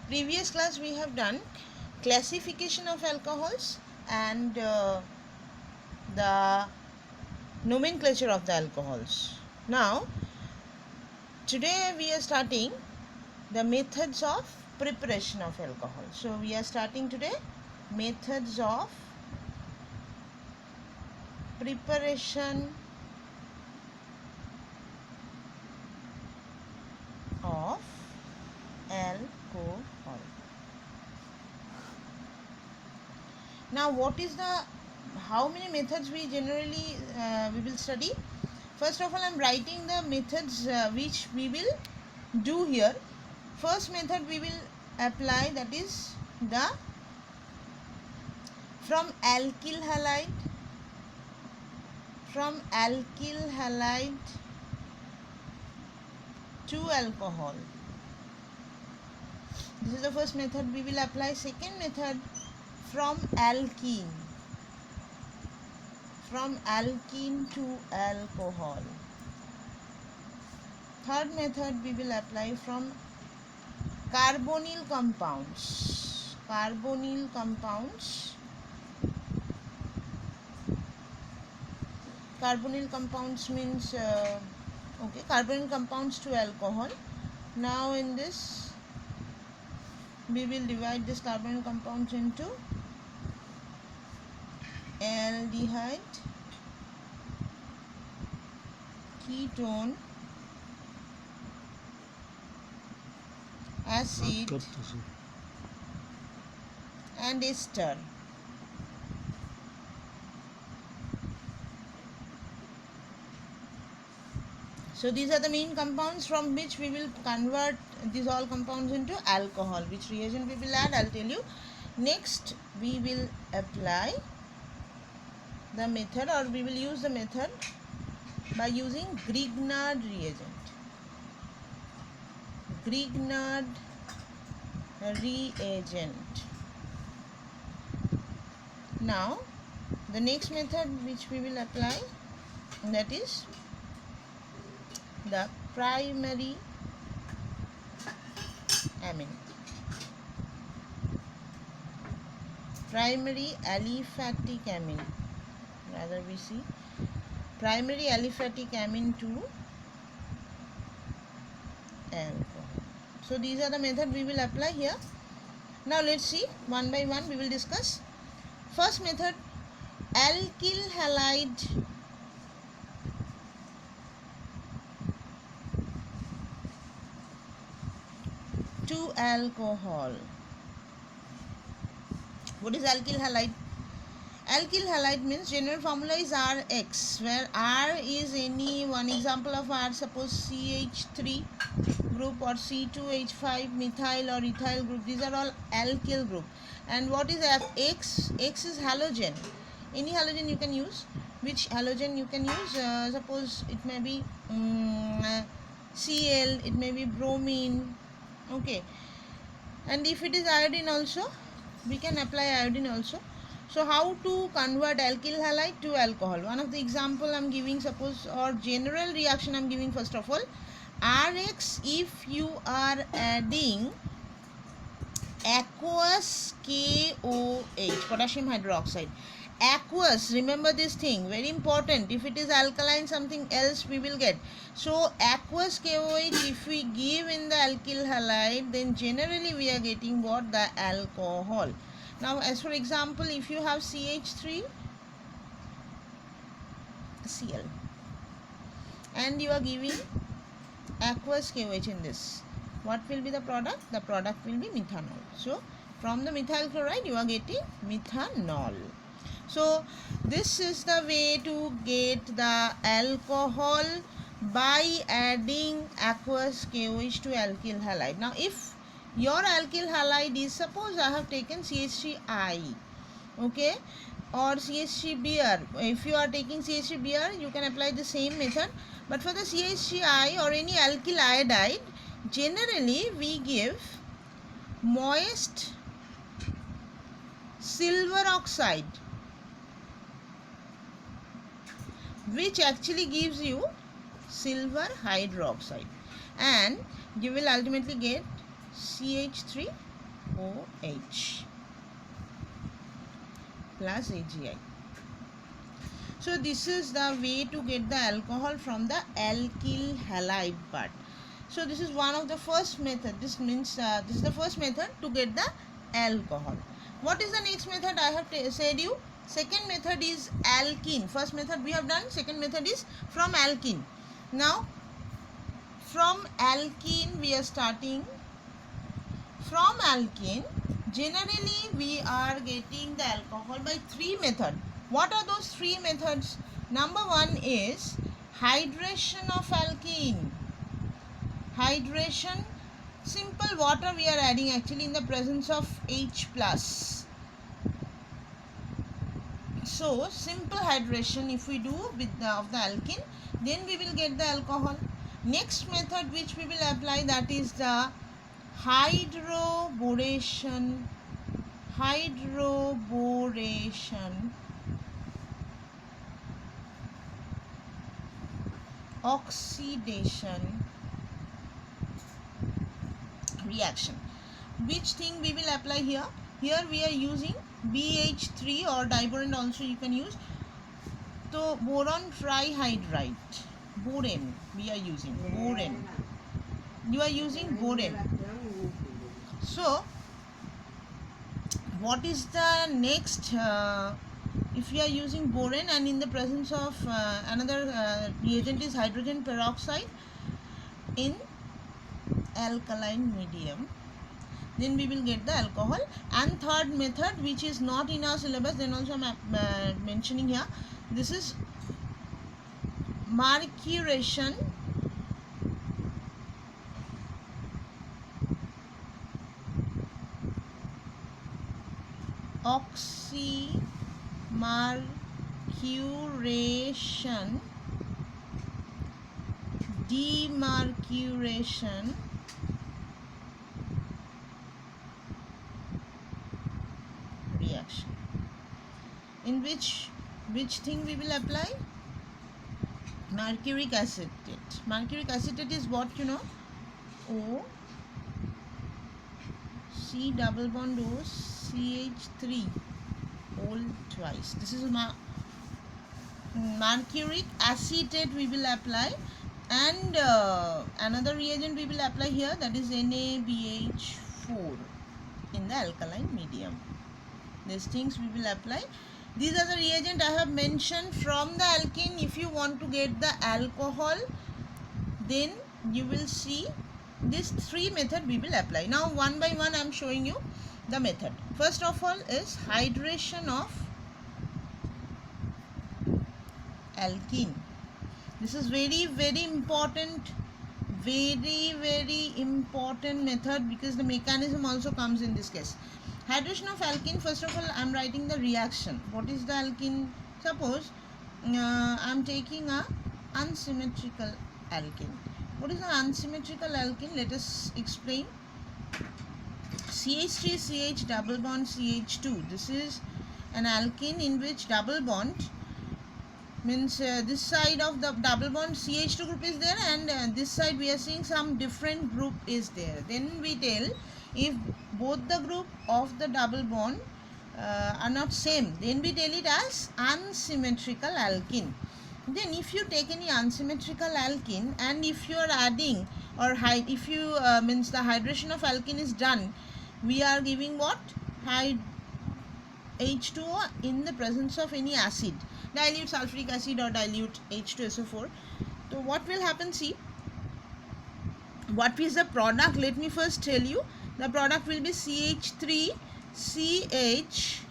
Previous class we have done classification of alcohols and the nomenclature of the alcohols. Now today we are starting the methods of preparation of alcohol. So we are starting today methods of preparation of alcohol. Now what is the how many methods we generally we will study? First of all, I am writing the methods which we will do here. First method we will apply, that is the from alkyl halide to alcohol. This is the first method we will apply. Second method, from alkene to alcohol. Third method we will apply from carbonyl compounds means carbonyl compounds to alcohol. Now in this we will divide this carbonyl compounds into aldehyde, ketone, acid and ester. So these are the main compounds from which we will convert these all compounds into alcohol. Which reagent we will add, I'll tell you. Next we will apply the method, or we will use the method by using Grignard reagent. Now the next method which we will apply, that is the primary aliphatic amine. Rather we see primary aliphatic amine to alcohol. So these are the method we will apply here. Now let's see one by one, we will discuss. First method, alkyl halide to alcohol. What is alkyl halide? Alkyl halide means general formula is Rx, where R is any one example of R, suppose CH3 group or C2H5 methyl or ethyl group. These are all alkyl group. And what is X? X is halogen. Any halogen you can use. Which halogen you can use? Suppose it may be Cl, it may be bromine. Okay. And if it is iodine also, we can apply iodine also. So how to convert alkyl halide to alcohol? One of the example I am giving, suppose, or general reaction I am giving. First of all, Rx, if you are adding aqueous KOH, potassium hydroxide. Aqueous, remember this thing, very important. If it is alkaline, something else we will get. So aqueous KOH, if we give in the alkyl halide, then generally we are getting what? The alcohol. Now as for example, if you have CH3 Cl and you are giving aqueous KOH in this, what will be the product? The product will be methanol. So from the methyl chloride you are getting methanol. So this is the way to get the alcohol, by adding aqueous KOH to alkyl halide. Now if your alkyl halide is, suppose I have taken CH3I, okay, or CH3 beer. If you are taking CH3 beer, you can apply the same method. But for the CH3I or any alkyl iodide, generally we give moist silver oxide, which actually gives you silver hydroxide, and you will ultimately get CH3 OH plus AgI. So this is the way to get the alcohol from the alkyl halide part. So this is one of the first method. This means this is the first method to get the alcohol. What is the next method? I have said you. Second method is alkene. First method we have done. Second method is from alkene. Now from alkene we are starting. From alkene, generally we are getting the alcohol by three methods. What are those three methods? Number one is hydration of alkene. Hydration, simple water we are adding actually in the presence of H plus. So simple hydration if we do with of the alkene, then we will get the alcohol. Next method which we will apply, that is the hydroboration, oxidation reaction. Which thing we will apply here? Here we are using BH3 or diboron also you can use. So boron trihydride, boron we are using, boron. You are using boron. So what is the next? If you are using boron and in the presence of another reagent is hydrogen peroxide in alkaline medium, then we will get the alcohol. And third method, which is not in our syllabus, then also I am mentioning here, this is mercuration oxymercuration demercuration reaction. In which thing we will apply? Mercuric acetate. Mercuric acetate is what, you know? O C double bond O CH3 all twice. This is mercuric acetate we will apply, and another reagent we will apply here, that is NaBH4 in the alkaline medium. These things we will apply. These are the reagent I have mentioned from the alkene. If you want to get the alcohol, then you will see this three method we will apply. Now one by one I am showing you the method. First of all is hydration of alkene. This is very important, very important method, because the mechanism also comes in this case. Hydration of alkene, first of all I am writing the reaction. What is the alkene? Suppose I am taking a unsymmetrical alkene. What is the unsymmetrical alkene? Let us explain. CH3 CH double bond CH2. This is an alkene in which double bond means this side of the double bond CH2 group is there, and this side we are seeing some different group is there. Then we tell if both the group of the double bond are not same, then we tell it as unsymmetrical alkene. Then if you take any unsymmetrical alkene and if you are adding or if you means the hydration of alkene is done, we are giving what? H2O in the presence of any acid, dilute sulfuric acid or dilute H2SO4. So what will happen? See, what is the product? Let me first tell you. The product will be CH3 CHOH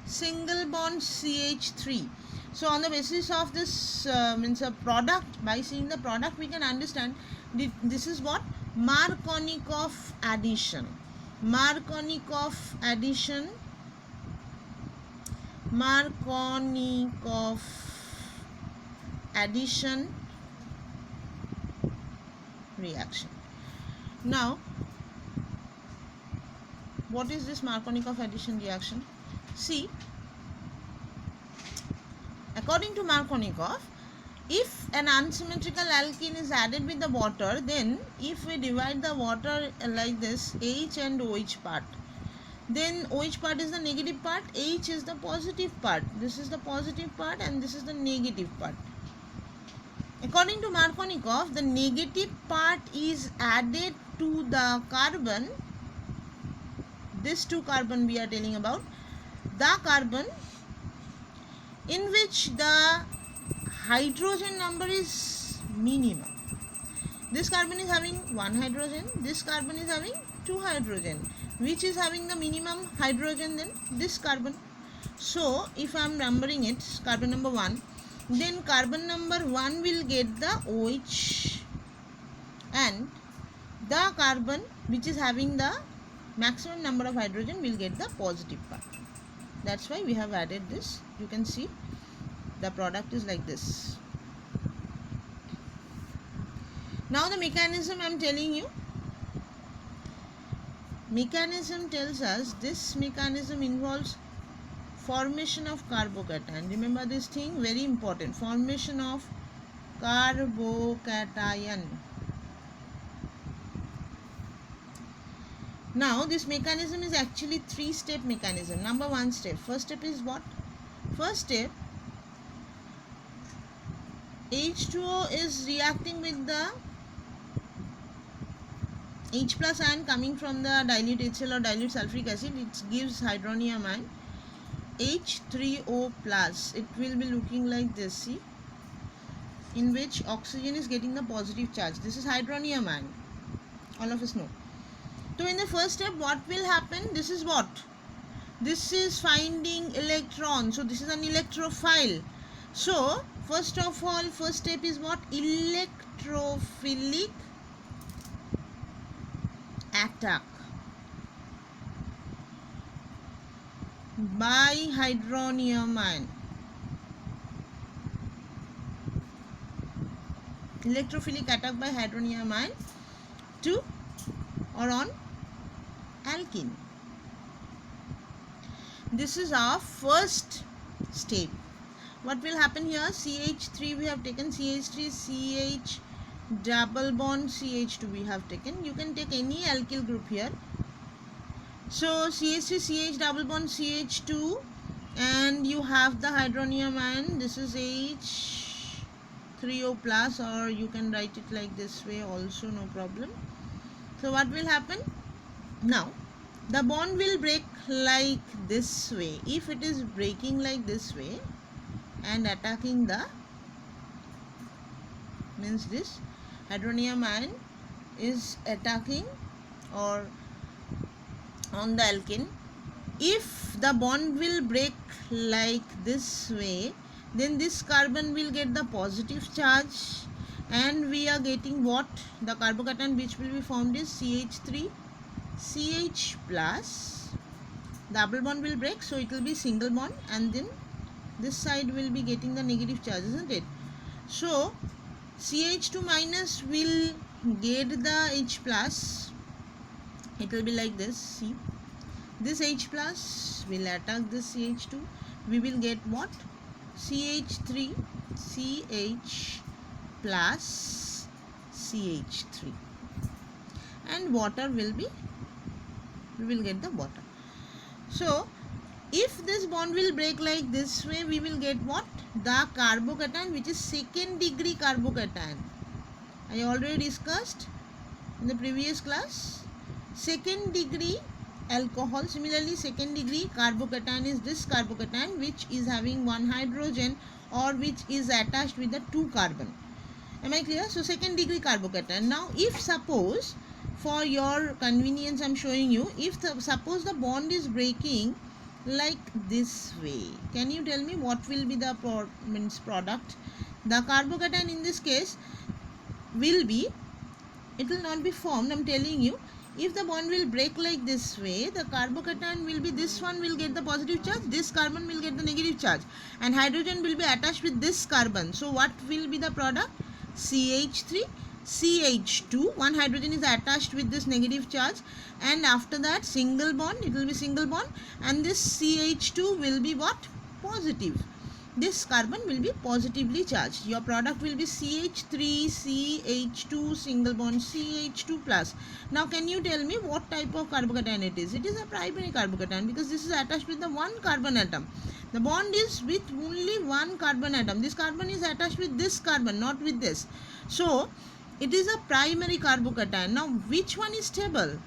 single bond CH3. So on the basis of this means a product, by seeing the product we can understand this is what? Markovnikov addition. Markovnikov addition, Markovnikov addition reaction. Now what is this Markovnikov addition reaction? See, according to Markovnikov, if an unsymmetrical alkene is added with the water, then if we divide the water like this, H and OH part, then OH part is the negative part, H is the positive part. This is the positive part and this is the negative part. According to Markovnikov, the negative part is added to the carbon, this 2 carbon we are telling about, the carbon in which the hydrogen number is minimum. This carbon is having 1 hydrogen, this carbon is having 2 hydrogen. Which is having the minimum hydrogen? Then this carbon. So if I am numbering it, carbon number 1, then carbon number 1 will get the OH and the carbon which is having the maximum number of hydrogen will get the positive part. That's why we have added this. You can see the product is like this. Now the mechanism I am telling you. Mechanism tells us, this mechanism involves formation of carbocation. Remember this thing, very important, formation of carbocation. Now this mechanism is actually 3-step mechanism. Number 1 step. First step is what? First step, H2O is reacting with the H plus ion coming from the dilute HCl or dilute sulfuric acid. It gives hydronium ion H3O plus. It will be looking like this, see, in which oxygen is getting the positive charge. This is hydronium ion, all of us know. So in the first step what will happen? This is what? This is finding electrons. So this is an electrophile. So first of all, first step is what? Electrophilic attack by hydronium ion. Electrophilic attack by hydronium ion to or on alkene. This is our first step. What will happen here? CH3 we have taken, CH3, CH double bond, CH2 we have taken. You can take any alkyl group here. So CH3, CH double bond, CH2, and you have the hydronium ion. This is H3O plus, or you can write it like this way also, no problem. So what will happen? Now the bond will break like this way. If it is breaking like this way and attacking the, means this hydronium ion is attacking or on the alkene. If the bond will break like this way, then this carbon will get the positive charge and we are getting what? The carbocation which will be formed is CH3 CH plus. Double bond will break, so it will be single bond, and then this side will be getting the negative charge, isn't it? So CH2 minus will get the H plus. It will be like this. See, this H plus will attack this CH2. We will get what? CH3 CH plus CH3, and water will be, we will get the water. So if this bond will break like this way, we will get what? The carbocation, which is second degree carbocation. I already discussed in the previous class. Second degree alcohol. Similarly, second degree carbocation is this carbocation which is having 1 hydrogen or which is attached with the 2 carbon. Am I clear? So second degree carbocation. Now if suppose, for your convenience I am showing you, if suppose the bond is breaking like this way, can you tell me what will be the product? The carbocation in this case will be, it will not be formed, I am telling you. If the bond will break like this way, the carbocation will be, this one will get the positive charge, this carbon will get the negative charge, and hydrogen will be attached with this carbon. So what will be the product? CH3 CH2, 1 hydrogen is attached with this negative charge, and after that single bond, it will be single bond, and this CH2 will be what? Positive. this carbon will be positively charged. Your product will be CH3CH2 single bond CH2 plus. Now can you tell me what type of carbocation it is? It is a primary carbocation because this is attached with the one carbon atom. The bond is with only one carbon atom. This carbon is attached with this carbon, not with this. So it is a primary carbocation. Now which one is stable?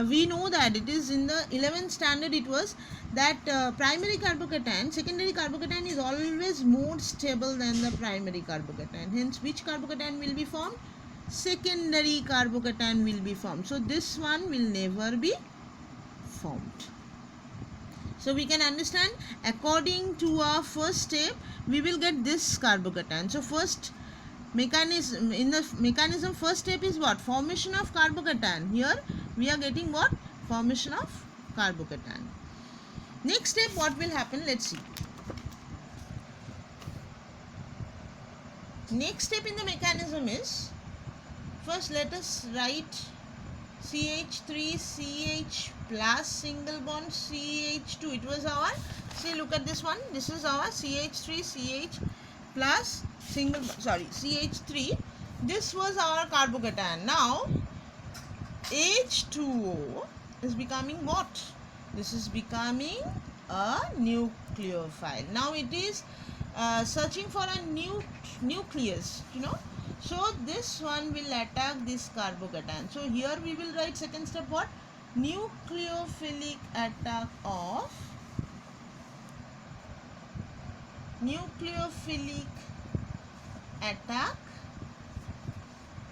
We know that it is in the 11th standard it was that primary carbocation, secondary carbocation is always more stable than the primary carbocation. Hence which carbocation will be formed? Secondary carbocation will be formed. So this one will never be formed. So we can understand according to our first step we will get this carbocation. So first mechanism, in the mechanism first step is what? Formation of carbocation. Here we are getting what? Formation of carbocation. Next step what will happen? Let's see. Next step in the mechanism is, first let us write CH3CH plus single bond CH2. It was our, see, look at this one, this is our CH3CH plus single, sorry, CH3. This was our carbocation. Now H2O is becoming what? This is becoming a nucleophile. Now it is searching for a nucleus, you know. So this one will attack this carbocation. So here we will write second step what? Nucleophilic attack of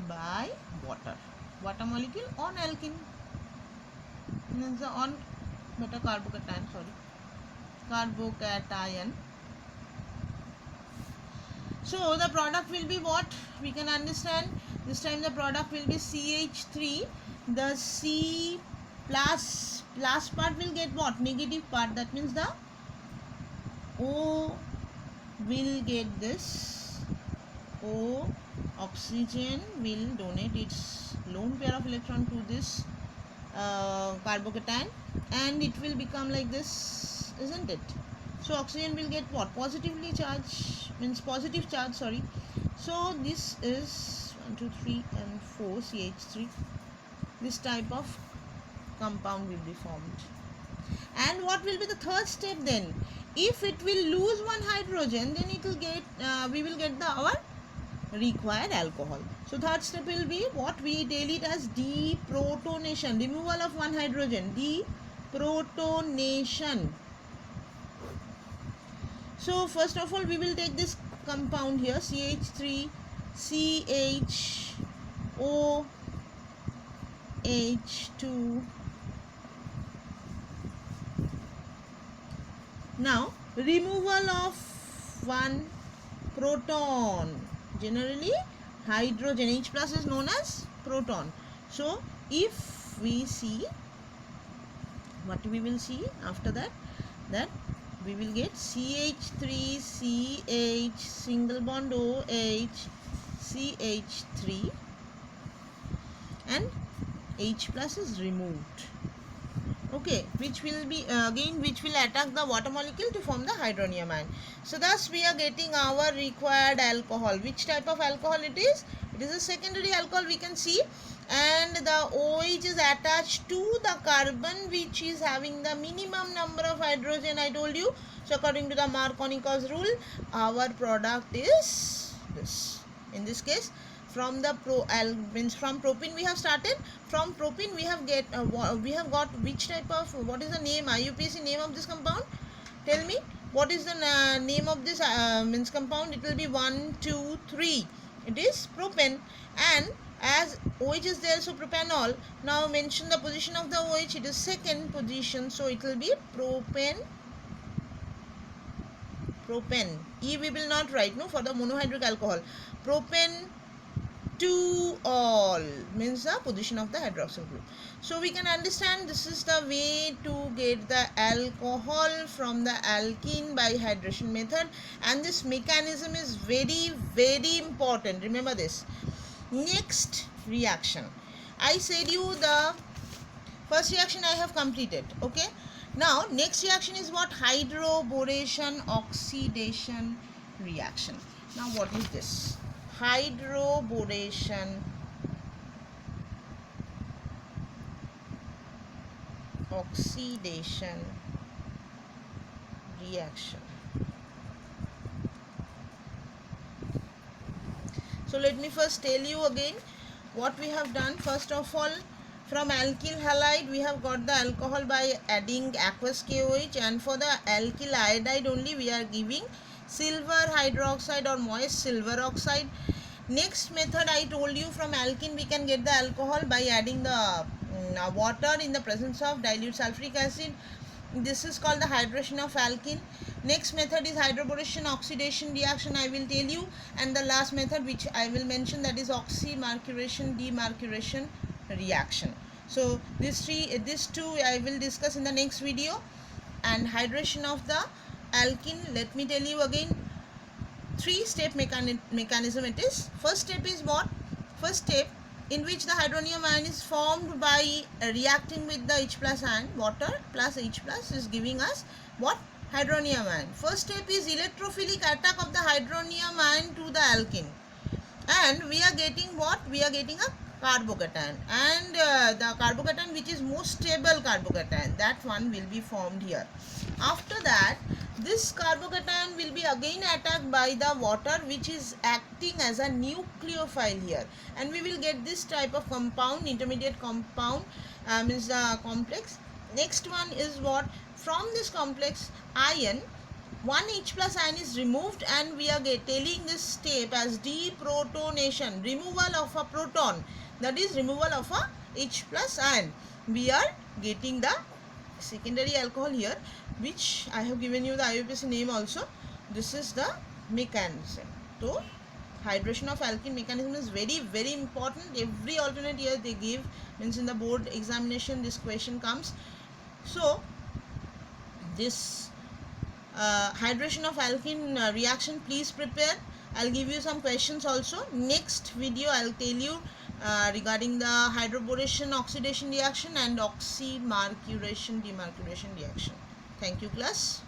by water molecule on alkene, means on beta carbocation, sorry, carbocation. So the product will be what? We can understand this time the product will be CH3. The C plus part will get what? Negative part. That means the O will get this. O, oxygen will donate its lone pair of electron to this carbocation and it will become like this, isn't it? So oxygen will get what? Positively charged, means positive charge, sorry. So this is 1, 2, 3 and 4 CH3. This type of compound will be formed. And what will be the third step then? If it will lose one hydrogen, then it will get we will get our required alcohol. So third step will be what? We tell it as deprotonation, removal of one hydrogen, deprotonation. So first of all we will take this compound here, CH3 CHO H2. Now removal of one proton, generally hydrogen, H plus is known as proton. So if we see, what we will see after that, that we will get CH3CH single bond OH CH3 and H plus is removed. Okay, which will be again which will attack the water molecule to form the hydronium ion. So thus we are getting our required alcohol. Which type of alcohol it is? It is a secondary alcohol, we can see, and the OH is attached to the carbon which is having the minimum number of hydrogen, I told you. So according to the Markovnikov's rule, our product is this. In this case, from the from propene we have started. From propene we have got which type of, what is the name, IUPAC name of this compound? Tell me, what is the name of this compound? It will be 1, 2, 3. It is propane, and as OH is there, so propanol. Now mention the position of the OH. It is second position, so it will be propane. E we will not write, no, for the monohydric alcohol. Propane 2-ol means the position of the hydroxyl group. So we can understand this is the way to get the alcohol from the alkene by hydration method, and this mechanism is very, very important. Remember this. Next reaction, I said you the first reaction I have completed. Okay, Now next reaction is what? Hydroboration oxidation reaction. Now what is this? Hydroboration oxidation reaction. So let me first tell you again what we have done. First of all, from alkyl halide we have got the alcohol by adding aqueous KOH, and for the alkyl iodide only we are giving silver hydroxide or moist silver oxide. Next method I told you, from alkene we can get the alcohol by adding the water in the presence of dilute sulfuric acid. This is called the hydration of alkene. Next method is hydroboration oxidation reaction, I will tell you, and the last method which I will mention, that is oxymercuration demercuration reaction. So these two I will discuss in the next video. And hydration of the alkene, let me tell you again, 3-step mechanism it is. First step is what? First step, in which the hydronium ion is formed by reacting with the H plus ion. Water plus H plus is giving us what? Hydronium ion. First step is electrophilic attack of the hydronium ion to the alkene, and we are getting what? We are getting a carbocation, and the carbocation which is most stable carbocation, that one will be formed here. After that, this carbocation will be again attacked by the water, which is acting as a nucleophile here, and we will get this type of compound, intermediate compound, means the complex. Next one is what? From this complex ion, one H plus ion is removed, and we are telling this step as deprotonation, removal of a proton, that is removal of a H plus ion. We are getting the secondary alcohol here, which I have given you the IUPAC name also. This is the mechanism. So hydration of alkene mechanism is very, very important. Every alternate year they give, means in the board examination this question comes. So this hydration of alkene reaction, please prepare. I'll give you some questions also. Next video I'll tell you regarding the hydroboration oxidation reaction and oxymercuration demercuration reaction. Thank you, class.